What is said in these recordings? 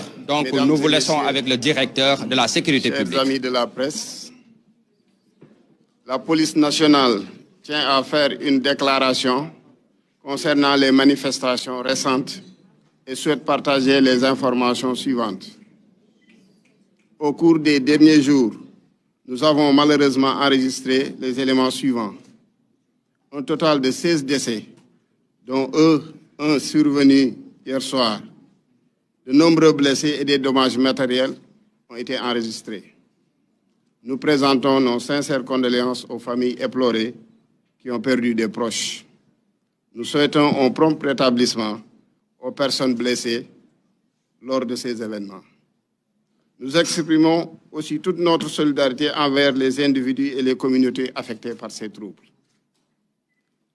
parler. Donc nous vous laissons avec le directeur de la sécurité publique. Chers amis de la presse, la police nationale tient à faire une déclaration concernant les manifestations récentes et souhaite partager les informations suivantes. Au cours des derniers jours, nous avons malheureusement enregistré les éléments suivants. Un total de 16 décès, dont un survenu hier soir. De nombreux blessés et des dommages matériels ont été enregistrés. Nous présentons nos sincères condoléances aux familles éplorées qui ont perdu des proches. Nous souhaitons un prompt rétablissement aux personnes blessées lors de ces événements. Nous exprimons aussi toute notre solidarité envers les individus et les communautés affectées par ces troubles.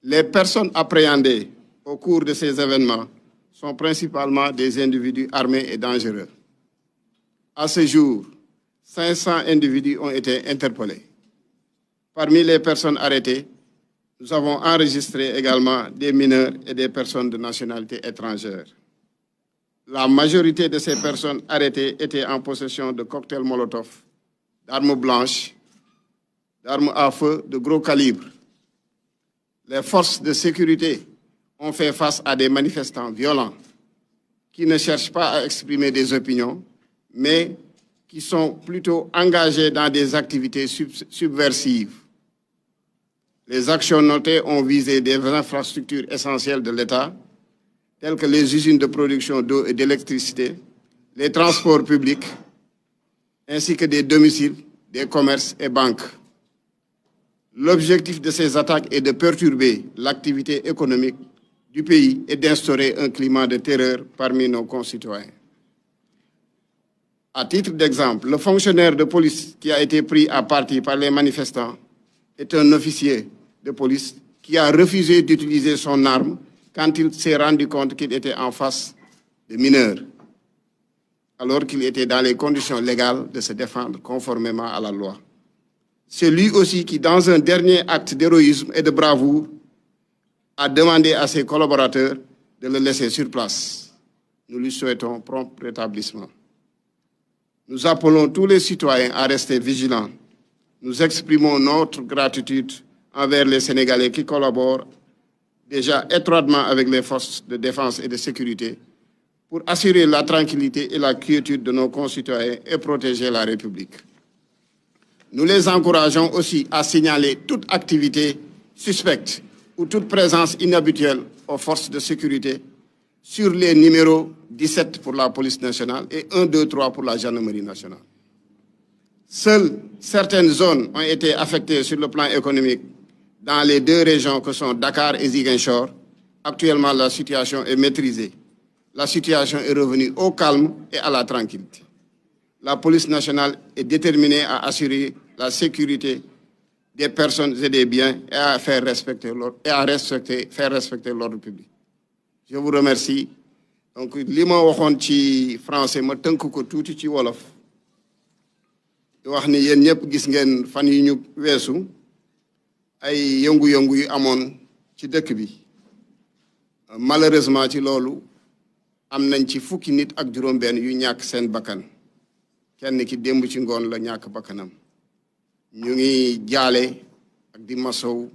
Les personnes appréhendées au cours de ces événements sont principalement des individus armés et dangereux. À ce jour, 500 individus ont été interpellés. Parmi les personnes arrêtées, nous avons enregistré également des mineurs et des personnes de nationalité étrangère. La majorité de ces personnes arrêtées étaient en possession de cocktails Molotov, d'armes blanches, d'armes à feu de gros calibre. Les forces de sécurité ont fait face à des manifestants violents qui ne cherchent pas à exprimer des opinions, mais qui sont plutôt engagés dans des activités subversives. Les actions notées ont visé des infrastructures essentielles de l'État, telles que les usines de production d'eau et d'électricité, les transports publics, ainsi que des domiciles, des commerces et banques. L'objectif de ces attaques est de perturber l'activité économique du pays et d'instaurer un climat de terreur parmi nos concitoyens. À titre d'exemple, le fonctionnaire de police qui a été pris à partie par les manifestants est un officier de police qui a refusé d'utiliser son arme quand il s'est rendu compte qu'il était en face de mineurs, alors qu'il était dans les conditions légales de se défendre conformément à la loi. C'est lui aussi qui, dans un dernier acte d'héroïsme et de bravoure, a demandé à ses collaborateurs de le laisser sur place. Nous lui souhaitons prompt rétablissement. Nous appelons tous les citoyens à rester vigilants. Nous exprimons notre gratitude envers les Sénégalais qui collaborent déjà étroitement avec les forces de défense et de sécurité pour assurer la tranquillité et la quiétude de nos concitoyens et protéger la République. Nous les encourageons aussi à signaler toute activité suspecte ou toute présence inhabituelle aux forces de sécurité sur les numéros 17 pour la police nationale et 123 pour la gendarmerie nationale. Seules certaines zones ont été affectées sur le plan économique dans les deux régions que sont Dakar et Ziguinchor. Actuellement, la situation est maîtrisée. La situation est revenue au calme et à la tranquillité. La police nationale est déterminée à assurer la sécurité des personnes et des biens et à faire respecter l'ordre public. Je vous remercie. Donc, li ma waxoon ci français ma tënk ko tuuti ci wolof di wax ni yéen ñëpp gis ngeen fan yi ñu weesu ay yëngu-yëngu yu amoon ci dëkk bi malheureusement ci loolu am nañ ci fukki nit ak juróom-benn yu ñàkk seen bakkan kenn ki démb ci ngoon la ñàkk bakkanam ñu ngi jaale ak di masow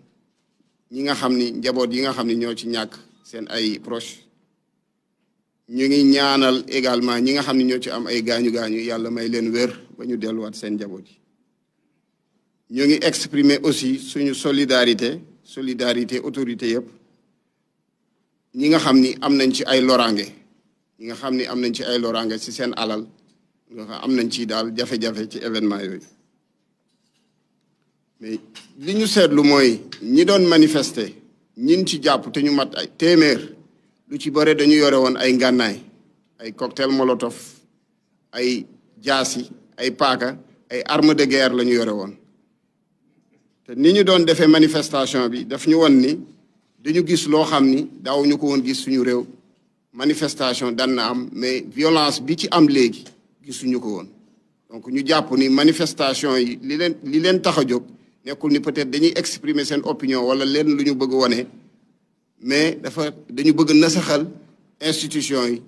ñi nga xam ni njaboot yi nga xam ni ñoo ci ñàkk seen ay proches ñu ngi ñaanal également ñi nga xam ni ñoo ci am ay gaañu-gaañu yàlla may leen wér ba ñu delluwaat seen njaboot yi ñu ngi exprimer aussi suñu solidarité autorité yëpp ñi nga xam ni am nañ ci ay loraange ñi nga xam ni am nañ ci ay loraange ci seen alal nga xam am nañ ci daal jafe-jafe ci événement yooyu mais li ñu seetlu mooy ñi doon manifester ñin ci jàpp te ñu mat ay téeméer lu ci bëre dañu yore woon ay ngànnaay ay cocktail molotov ay jaasi ay paaka ay arme de guerre la ñu yore woon te ni ñu doon defee manifestation bi daf ñu woon ni dañu gis loo xam ni daawuñu ko woon gis suñu réew manifestation dan na am mais violence bi ci am léegi gisuñu ko woon donc ñu jàpp ni manifestation yi li leen tax a jóg nekkul ni peut-être dañuy exprimer seen opinion wala leen lu ñu bëgg wane mais dañu bëgg nasaxal institution yi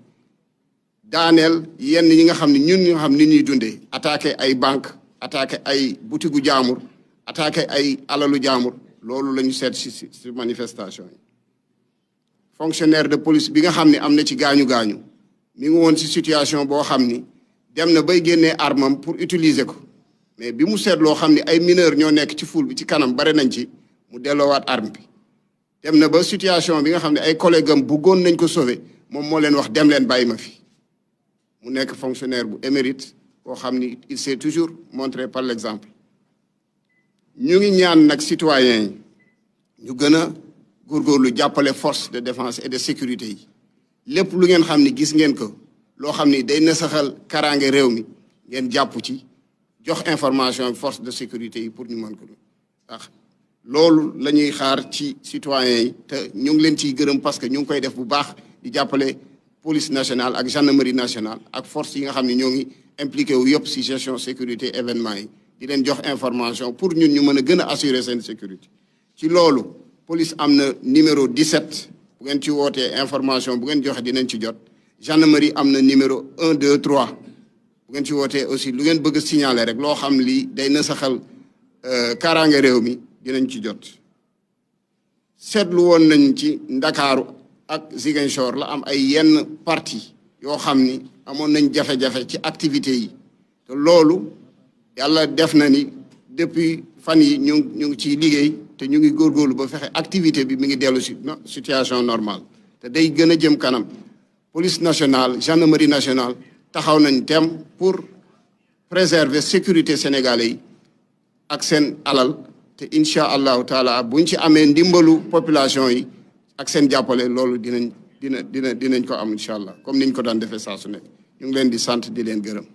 daaneel yenn yi nga xam ne ñun ñoo xam ni ñuy dundee attaqué ay banque attaqué ay butigu jaamur attaqué ay alalu jaamur loolu la ñu seet si manifestation yi fonctionnaire de police bi nga xam ne am na ci gaañu-gaañu mi ngi woon si situation boo xam ni dem na bay génnee armam pour utiliser ko mais bi mu seet loo xam ne ay mineurs ñoo nekk ci foule bi ci kanam bare nañ ci mu delloowaat arme bi dem na ba situation bi nga xam ne ay collègues am bëggoon nañ ko sauver moom moo leen wax dem leen bàyyi ma fi mu nekk fonctionnaire bu émérite boo xam ni il s'est toujours montré par l'exemple ñu ngi ñaan nag citoyens yi ñu gën a góorgóorlu jàppale force de défense et de sécurité yi lépp lu ngeen xam ni gis ngeen ko loo xam ni day nasaxal karange réew mi ngeen jàpp ci jox information force de sécurité yi pour ñu mën ko ndax loolu la ñuy xaar ci citoyens yi te ñu ngi leen ciy gërëm parce que ñu ngi koy def bu baax di jàppale police nationale ak gendarmerie nationale ak force yi nga xam ne ñoo ngi impliqué wu yëpp si gestion sécurité événement yi di leen jox information pour ñun ñu mën a gën a assurer seen sécurité ci loolu police am na numéro 17 bu ngeen ci wootee information bu ngeen joxe dinañ ci jot gendarmerie am na numéro 1 2 3 bu ngeen ci wootee aussi lu ngeen bëgg a signaler rek loo xam lii day na saxal kaaraange réew mi dinañ ci jot seetlu woon nañ ci Ndakaaru ak Ziguinchor la am ay yenn parti yoo xam ni amoon nañ jafe-jafe ci activités yi te loolu yàlla def na ni depuis fan yi ñu ngi ciy liggéey te ñu ngi góorgóorlu ba fexe activité bi mi ngi dellu si situation normale te day gën a jëm kanam police nationale gendarmerie nationale taxaw nañ tem pour préserver sécurité sénégalais yi ak seen alal te incha allahu taala buñ ci amee ndimbalu population yi ak seen jàppale loolu dinañ ko am incha allah comme niñ ko daan defee saa su nekk ñu ngi leen di sant di leen gërëm.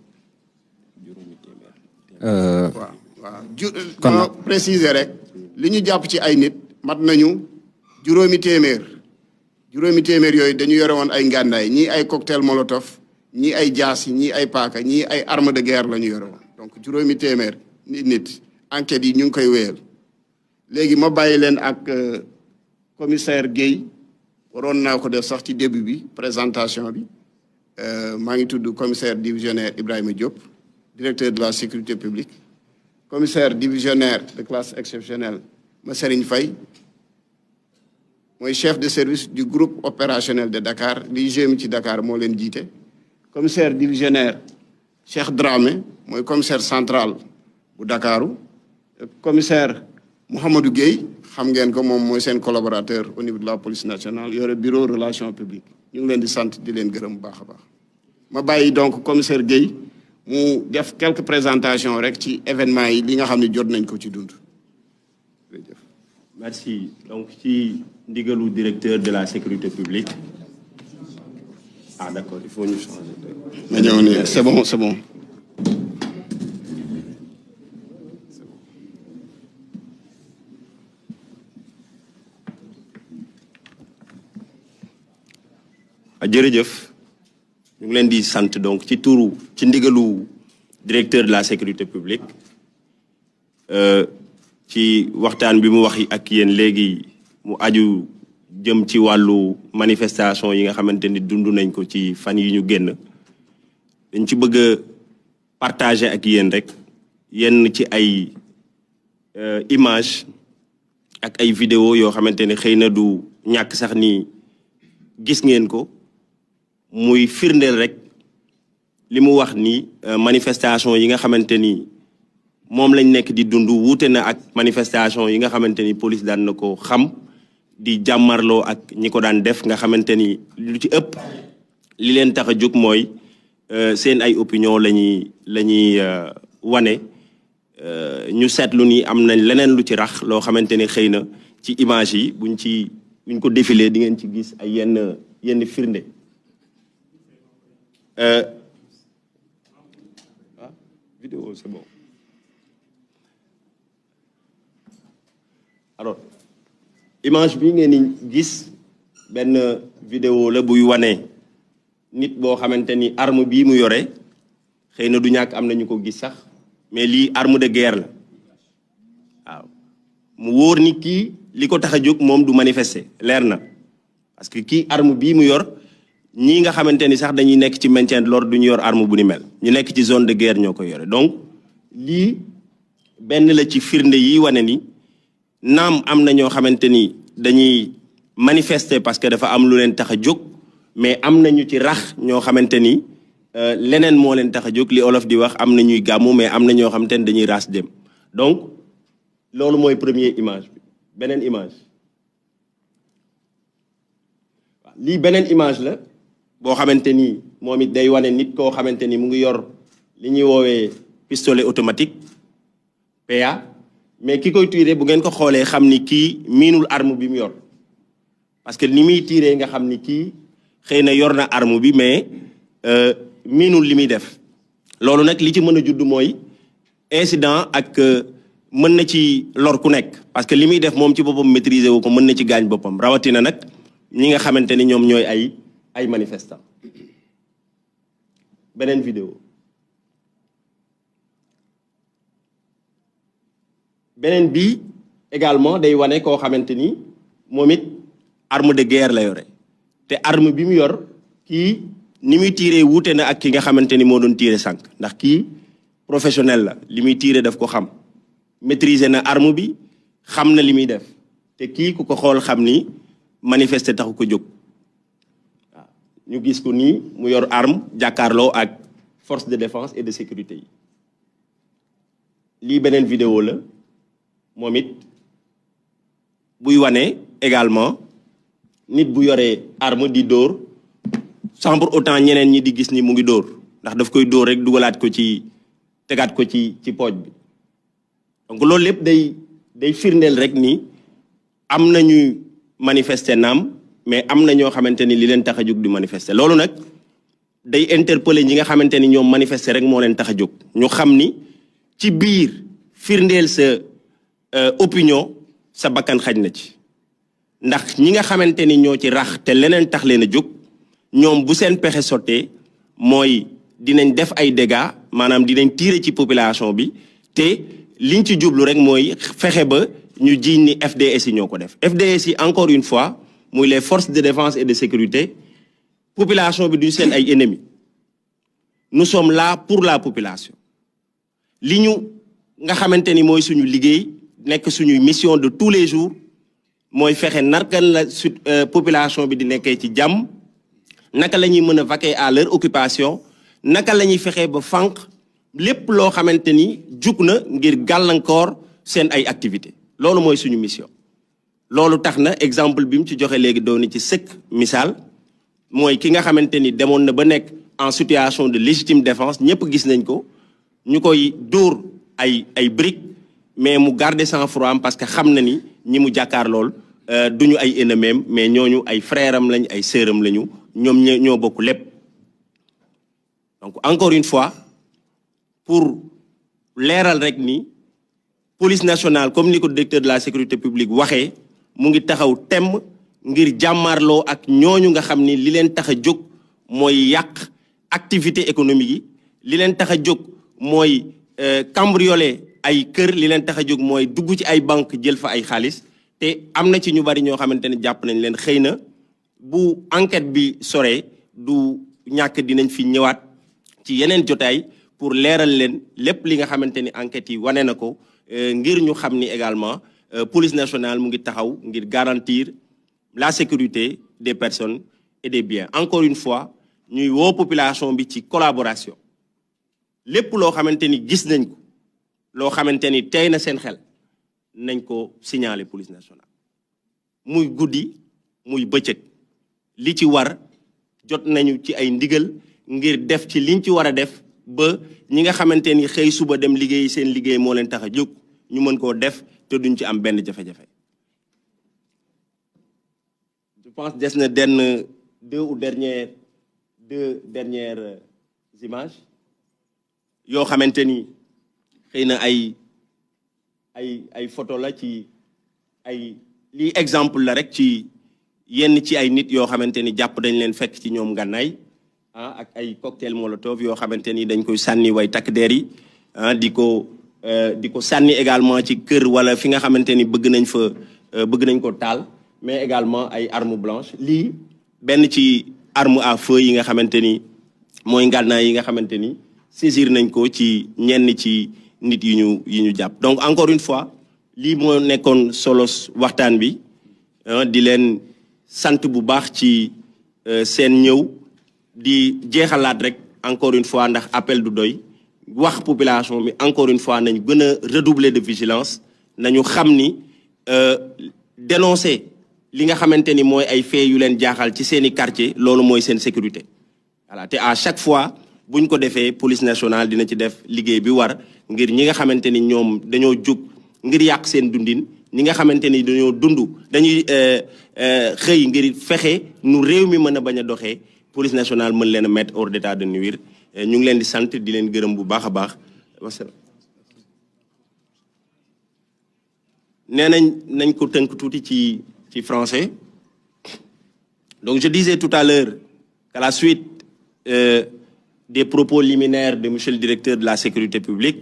waaw préciser rek li ñu jàpp ci ay nit mat nañu juróomi téeméer yooyu dañu yore woon ay ngàndaay ñii ay cocktail molotov ñii ay jaasi ñii ay paaka ñii ay arme de guerre la ñu yore woon donc juróomi téeméer nit enquête yi ñu ngi koy wéyal léegi ma bàyyi leen ak commissaire Guèye waroon naa ko def sax ci début bi présentation bi maa ngi tudd commissaire divisionnaire Ibrahima Diop directeur de la sécurité publique commissaire divisionnaire de classe exceptionnelle Masserigne Faye mooy chef de service du groupe opérationnel de Dakar li GMI ci Dakar moo leen jiite commissaire divisionnaire Cheikh Dramé mooy commissaire central bu Dakaru commissaire Mouhamadou Gueye xam ngeen ko moom mooy seen collaborateur au niveau de la police nationale yore bureau relations publiques ñu ngi leen di sant di leen gërëm bu baax a baax ma bàyyi donc commissaire Gueye mu def quelques présentations rek ci événement yi li nga xam ne jot nañ ko ci dund. Merci. Donc ci ndigalu directeur de la sécurité publique. Ah d'accord, il faut ñu changer. Ma ñëw ni c'est bon, c'est bon. jërëjëf ñu ngi leen di sant donc ci ndigalu directeur de la sécurité publique ci waxtaan bi mu wax ak yéen léegi mu aju jëm ci wàllu manifestation yi nga xamante ni dund nañ ko ci fan yi ñu génn dañ ci bëgg a partager ak yéen rek yenn ci ay image ak ay vidéo yoo xamante ni xëy na du ñàkk sax ni gis ngeen ko muy firndeel rek li mu wax ni manifestation yi nga xamante ni moom lañ nekk di dund wuute na ak manifestation yi nga xamante ni police daan na ko xam di jàmmarloo ak ñi ko daan def nga xamante ni lu ci ëpp li leen tax a jóg mooy seen ay opinion lañuy wane ñu seetlu ni am nañ leneen lu ci rax loo xamante ni xëy na ci image yi buñ ko défilé di ngeen ci gis ay yenn firnde vidéo c'est bon. Alors image bi ngeen di gis benn vidéo la buy wane nit boo xamante ni arme bii mu yore xëy na du ñàkk am na ñu ko gis sax mais lii arme de guerre la waaw mu wóor ni kii li ko tax a jóg moom du manifester leer na parce que kii arme bii mu yor ñii nga xamante ni sax dañuy nekk ci maintien de l'ordre du ñu yor arme bu ni mel ñu nekk ci zone de guerre ñoo ko yore donc lii benn la ci firnde yi wane ni naam am na ñoo xamante ni dañuy manifester parce que dafa am lu leen tax a jóg mais am na ñu ci rax ñoo xamante ni leneen moo leen tax a jóg li olof di wax am na ñuy gàmmu mais am na ñoo xamante ni dañuy ras dem donc loolu mooy première image bi beneen image waaw lii beneen image la boo xamante ni moom it day wane nit koo xamante ni mu ngi yor li ñuy woowee pistolet automatique PA mais ki koy tirer bu ngeen ko xoolee xam ni kii miinul arme bi mu yor parce que ni muy tirer nga xam ni kii xëy na yor na arme bi mais miinul li muy def loolu nag li ci mën a judd mooy incident ak mën na ci lor ku nekk parce que li muy def moom ci boppam maîtriser wu ko mën na ci gaañ boppam rawatina nag ñi nga xamante ni ñoom ñooy ay manifestants beneen vidéo beneen bi également day wane koo xamante ni moom it arme de guerre la yore te arme bi mu yor kii ni muy tiiree wuute na ak ki nga xamante ni moo doon tiire sànq ndax kii professionnel la li muy tiire daf ko xam maîtriser na arme bi xam na li muy def te kii ku ko xool xam ni manifester taxu ko jóg waaw ñu gis ko nii mu yor arme jàkkaarloo ak force de défense et de sécurité yi lii beneen vidéo la moom it buy wane également nit bu yoree arme di dóor sans pour autant ñeneen ñi di gis ni mu ngi dóor ndax daf koy dóor rek dugalaat ko ci tegaat ko ci pooj bi donc loolu lépp day firndeel rek ni am na ñuy manifester naam mais am na ñoo xamante ni li leen tax a jóg di manifester loolu nag day interpeller ñi nga xamante ni ñoom manifester rek moo leen tax a jóg ñu xam ni ci biir firndeel sa opinion sa bakkan xaj na ci ndax ñi nga xamante ni ñoo ci rax te leneen tax leen a jóg ñoom bu seen pexe sottee mooy dinañ def ay dégâts maanaam dinañ tirer ci population bi te liñ ci jublu rek mooy fexe ba ñu jiiñ ni FDS yi ñoo ko def FDS yi encore une fois muy les forces de défense et de sécurité population bi duñ seen ay ennemis nous sommes là pour la population li ñu nga xamante ni mooy suñu liggéey nekk suñuy mission de tous les jours mooy fexe narkan la population bi di nekkee ci jàmm naka la ñuy mën a vaquer à leur occupation naka la ñuy fexee ba fànq lépp loo xamante ni jug na ngir gàllankoor seen ay activités loolu mooy suñu mission. loolu tax na exemple bi mu ci joxe léegi doon ci sëkk misaal mooy ki nga xamante ni demoon na ba nekk en situation de légitime défense ñëpp gis nañ ko ñu koy dóor ay briques mais mu garder sang-froid parce que xam na ni ñi mu jàkkaar lool duñu ay ennemis mais ñooñu ay frères am lañ ay sœurs am lañu ñoom ñoo bokk lépp. donc encore une fois pour leeral rek ni police nationale comme ni ko directeur de la sécurité publique waxee mu ngi taxaw temm ngir jàmmarloo ak ñooñu nga xam ni li leen tax a jóg mooy yàq activité économique yi li leen tax a jóg mooy cambrioler ay kër li leen tax a jóg mooy dugg ci ay banque jël fa ay xaalis te am na ci ñu bari ñoo xamante ne jàpp nañ leen xëy na bu enquête bi soree du ñàkk dinañ fi ñëwaat ci yeneen jotaay pour leeral leen lépp li nga xamante ni enquête yi wane na ko ngir ñu xam ni également police nationale mu ngi taxaw ngir garantir la sécurité des personnes et des biens. Encore une fois ñuy woo population bi ci collaboration lépp loo xamante ni gis nañ ko loo xamante ni tey na seen xel nañ ko signaler police nationale muy guddi muy bëccëg li ci war jot nañu ci ay ndigal ngir def ci liñ ci war a def ba ñi nga xamante ni xëy suba dem liggéey seen liggéey moo leen tax a jóg ñu mën koo def te duñ ci am benn jafe-jafe. Je pense des na deux dernières images yoo xamante ni xëy na ay photo la ci ay lii exemple la rek ci yenn ci ay nit yoo xamante ni jàpp dañ leen fekk ci ñoom gànnaay ak ay cocktail molotov yoo xamante ni dañ koy sànni way takk der yi di ko sànni également ci kër wala fi nga xamante ni bëgg nañ ko taal mais également ay armes blanches lii benn ci arme à feu yi nga xamanteni moy ngànnaay yi nga xamanteni saisir nañ ko ci ñenn ci nit yi ñu japp. Donc encore une fois li mo nekkon solos waxtaan bi di len sant bu baax ci sen ñew di jéxalat rek encore une fois ndax appel du doy wax population bi encore une fois nañ gëna redoubler de vigilance nañu xamni dénoncer li nga xamanteni moy ay faits yu len jaaxal ci seeni quartier lolu moy sen sécurité. Voilà, te à chaque fois buñ ko défé police nationale dina ci def liggéey bi war ngir ñi nga xamanteni ñom dañoo juk ngir yàq seen dundin ñi nga xamanteni dañoo dundu dañuy xey ngir fexé nu réew mi mëna baña doxé police nationale mën leen mettre hors d'état de nuire. Ñu ngi leen di sant di leen gërëm bu baax a baax nee nañ ko tënk tuuti ci français. Donc je disais tout à l'heure qu'à la suite des propos liminaires de monsieur le directeur de la sécurité publique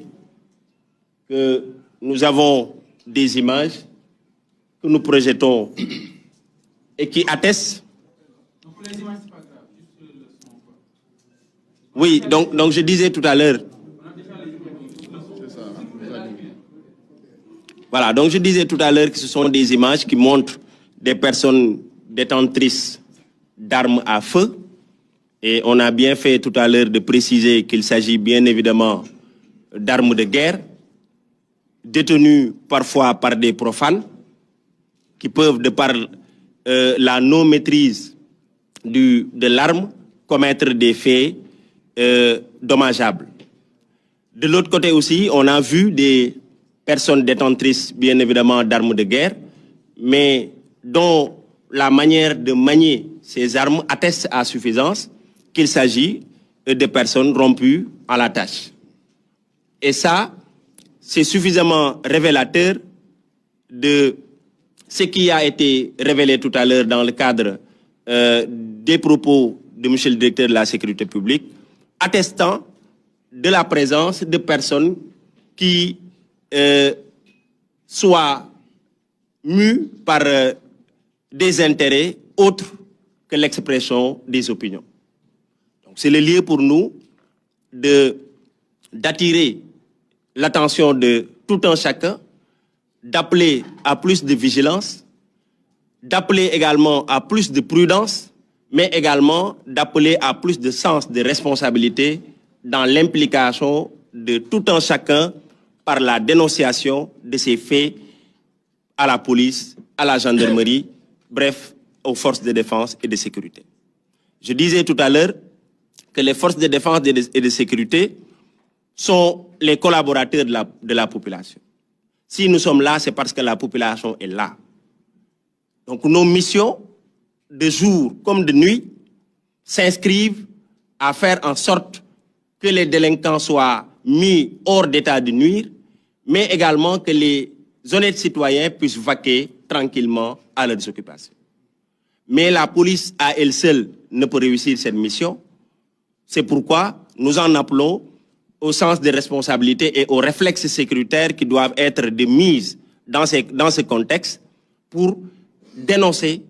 que nous avons des images que nous projetons et qui attestent. Oui, donc je disais tout à l'heure. Voilà, donc je disais tout à l'heure que ce sont des images qui montrent des personnes détentrices d'armes à feu. Et on a bien fait tout à l'heure de préciser qu'il s'agit bien évidemment d'armes de guerre, détenues parfois par des profanes, qui peuvent, de par la non-maîtrise de l'arme, commettre des faits dommageables. De l'autre côté aussi, on a vu des personnes détentrices, bien évidemment, d'armes de guerre, mais dont la manière de manier ces armes atteste à suffisance qu'il s'agit de personnes rompues à la tâche. Et ça, c'est suffisamment révélateur de ce qui a été révélé tout à l'heure dans le cadre des propos de M. le directeur de la sécurité publique, attestant de la présence de personnes qui soient mues par des intérêts autres que l'expression des opinions. Donc c'est le lieu pour nous d'attirer l'attention de tout un chacun, d'appeler à plus de vigilance, d'appeler également à plus de prudence, mais également d'appeler à plus de sens de responsabilité dans l'implication de tout un chacun par la dénonciation de ces faits à la police, à la gendarmerie, bref, aux forces de défense et de sécurité. Je disais tout à l'heure que les forces de défense et de sécurité sont les collaborateurs de la population. Si nous sommes là, c'est parce que la population est là. Donc nos missions, de jour comme de nuit, s'inscrivent à faire en sorte que les délinquants soient mis hors d'état de nuire, mais également que les honnêtes citoyens puissent vaquer tranquillement à leurs occupations. Mais la police à elle seule ne peut réussir cette mission. C'est pourquoi nous en appelons au sens des responsabilités et aux réflexes sécuritaires qui doivent être de mise dans ce contexte pour dénoncer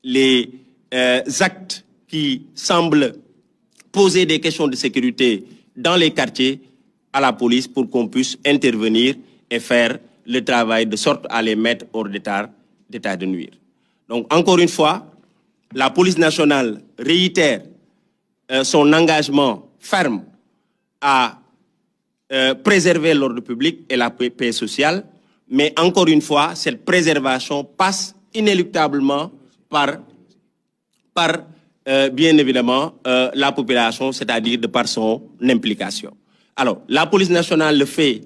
les actes qui semblent poser des questions de sécurité dans les quartiers à la police pour qu'on puisse intervenir et faire le travail de sorte à les mettre hors d'état de nuire. Donc encore une fois, la police nationale réitère son engagement ferme à préserver l'ordre public et la paix sociale, mais encore une fois, cette préservation passe inéluctablement par bien évidemment la population, c'est-à-dire de par son implication. Alors, la police nationale le fait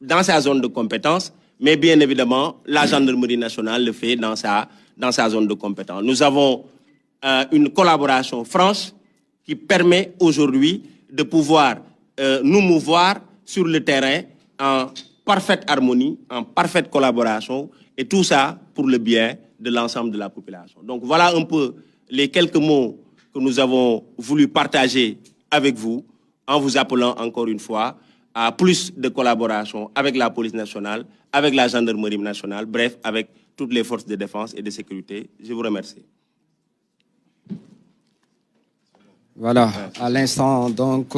dans sa zone de compétence, mais bien évidemment, la gendarmerie nationale le fait dans sa zone de compétence. Nous avons une collaboration franche qui permet aujourd'hui de pouvoir nous mouvoir sur le terrain en parfaite harmonie, en parfaite collaboration, et tout ça pour le bien de l'ensemble de la population. Donc voilà un peu les quelques mots que nous avons voulu partager avec vous, en vous appelant encore une fois à plus de collaboration avec la police nationale, avec la gendarmerie nationale, bref, avec toutes les forces de défense et de sécurité. Je vous remercie. Voilà, à l'instant, donc...